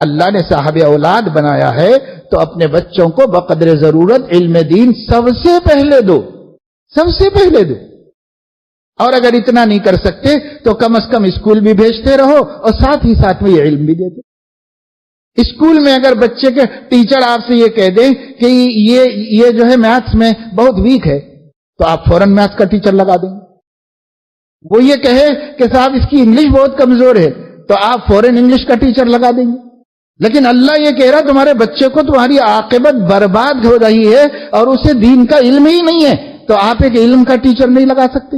اللہ نے صاحب اولاد بنایا ہے تو اپنے بچوں کو بقدر ضرورت علم دین سب سے پہلے دو، سب سے پہلے دو. اور اگر اتنا نہیں کر سکتے تو کم از کم اسکول بھی بھیجتے رہو اور ساتھ ہی ساتھ میں یہ علم بھی دیتے. اسکول میں اگر بچے کے ٹیچر آپ سے یہ کہہ دیں کہ یہ جو ہے میتھس میں بہت ویک ہے تو آپ فوراً میتھس کا ٹیچر لگا دیں. وہ یہ کہے کہ صاحب اس کی انگلش بہت کمزور ہے تو آپ فوراً انگلش کا ٹیچر لگا دیں گے. لیکن اللہ یہ کہہ رہا تمہارے بچے کو تمہاری عاقبت برباد ہو رہی ہے اور اسے دین کا علم ہی نہیں ہے تو آپ ایک علم کا ٹیچر نہیں لگا سکتے.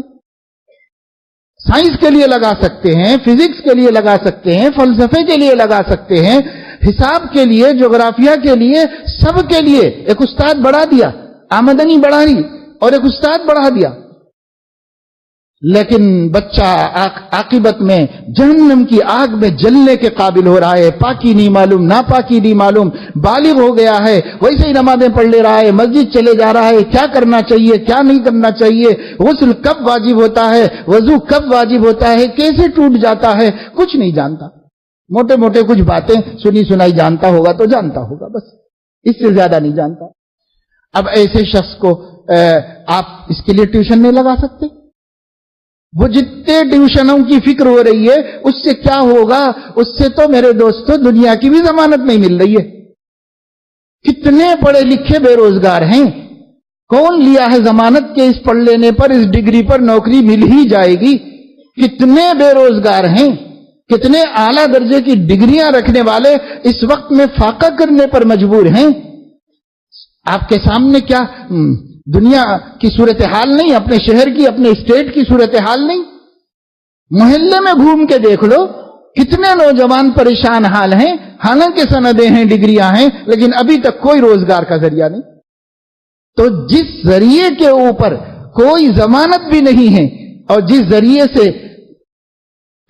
سائنس کے لیے لگا سکتے ہیں، فزکس کے لیے لگا سکتے ہیں، فلسفے کے لیے لگا سکتے ہیں، حساب کے لیے، جغرافیہ کے لیے، سب کے لیے ایک استاد بڑھا دیا، آمدنی بڑھائی اور ایک استاد بڑھا دیا. لیکن بچہ عاقبت میں جہنم کی آگ میں جلنے کے قابل ہو رہا ہے، پاکی نہیں معلوم، ناپاکی نہیں معلوم، بالغ ہو گیا ہے، ویسے ہی نمازیں پڑھ لے رہا ہے، مسجد چلے جا رہا ہے، کیا کرنا چاہیے کیا نہیں کرنا چاہیے، غسل کب واجب ہوتا ہے، وضو کب واجب ہوتا ہے، کیسے ٹوٹ جاتا ہے، کچھ نہیں جانتا. موٹے موٹے کچھ باتیں سنی سنائی جانتا ہوگا تو جانتا ہوگا، بس اس سے زیادہ نہیں جانتا. اب ایسے شخص کو آپ اس کے لیے ٹیوشن نہیں لگا سکتے. وہ جتنے ٹیوشنوں کی فکر ہو رہی ہے اس سے کیا ہوگا، اس سے تو میرے دوستو دنیا کی بھی ضمانت نہیں مل رہی ہے. کتنے پڑھے لکھے بے روزگار ہیں، کون لیا ہے ضمانت کے اس پڑھ لینے پر، اس ڈگری پر نوکری مل ہی جائے گی. کتنے بے روزگار ہیں، کتنے اعلیٰ درجے کی ڈگریاں رکھنے والے اس وقت میں فاقہ کرنے پر مجبور ہیں. آپ کے سامنے کیا دنیا کی صورتحال نہیں، اپنے شہر کی، اپنے اسٹیٹ کی صورتحال نہیں؟ محلے میں گھوم کے دیکھ لو کتنے نوجوان پریشان حال ہیں، حالانکہ سندیں ہیں، ڈگریاں ہیں، لیکن ابھی تک کوئی روزگار کا ذریعہ نہیں. تو جس ذریعے کے اوپر کوئی ضمانت بھی نہیں ہے اور جس ذریعے سے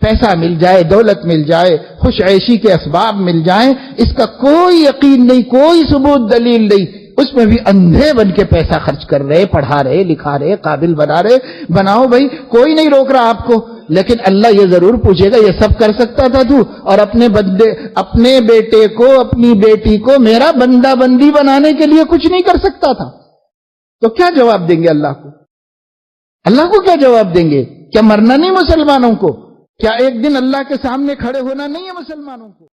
پیسہ مل جائے، دولت مل جائے، خوش عیشی کے اسباب مل جائیں، اس کا کوئی یقین نہیں، کوئی ثبوت دلیل نہیں، اس میں بھی اندھے بن کے پیسہ خرچ کر رہے، پڑھا رہے، لکھا رہے، قابل بنا رہے. بناؤ بھائی، کوئی نہیں روک رہا آپ کو، لیکن اللہ یہ ضرور پوچھے گا یہ سب کر سکتا تھا تو، اور اپنے بیٹے کو، اپنی بیٹی کو میرا بندہ بندی بنانے کے لیے کچھ نہیں کر سکتا تھا؟ تو کیا جواب دیں گے اللہ کو؟ اللہ کو کیا جواب دیں گے؟ کیا مرنا نہیں مسلمانوں کو؟ کیا ایک دن اللہ کے سامنے کھڑے ہونا نہیں ہے مسلمانوں کو؟